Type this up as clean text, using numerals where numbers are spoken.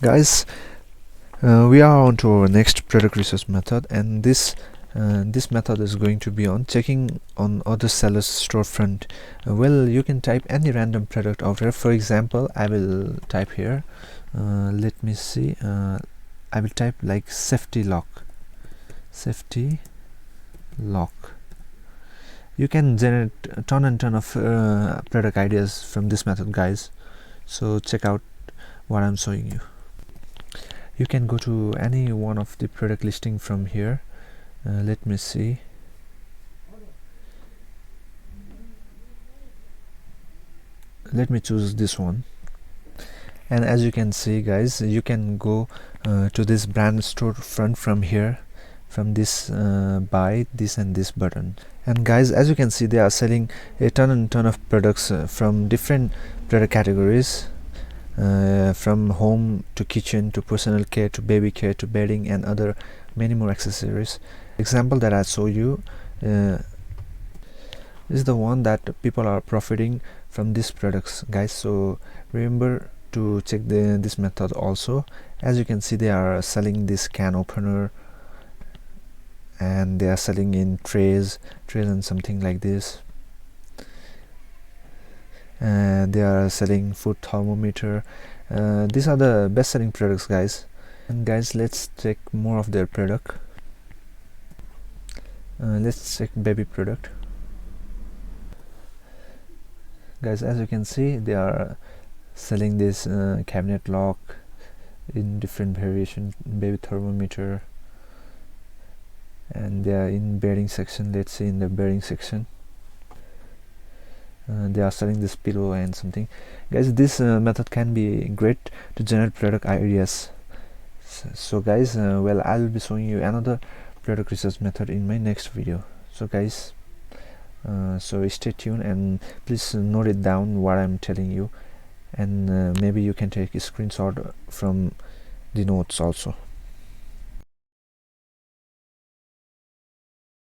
Guys, we are on to our next product research method, and this method is going to be on checking on other sellers storefront. Well, you can type any random product out here. For example, I will type here, let me see, I will type like safety lock. You can generate a ton and ton of product ideas from this method, guys, so check out what I'm showing you. You can go to any one of the product listing from here. Let me see. Let me choose this one, and as you can see, guys, you can go to this brand storefront from here, from this buy this and this button. And guys, as you can see, they are selling a ton and ton of products from different product categories, from home to kitchen to personal care to baby care to bedding and other many more accessories. Example that I show you is the one that people are profiting from these products, guys. So remember to check this method also. As you can see, they are selling this can opener, and they are selling in trays and something like this. They are selling food thermometer. These are the best selling products, guys. And guys, let's check more of their product. Let's check baby product. Guys, as you can see, they are selling this cabinet lock in different variation, baby thermometer, and they are in bedding section. Let's see, in the bedding section they are selling this pillow and something. Guys, this method can be great to generate product ideas. So guys, well, I will be showing you another product research method in my next video. So guys, so stay tuned and please note it down what I'm telling you, and maybe you can take a screenshot from the notes also.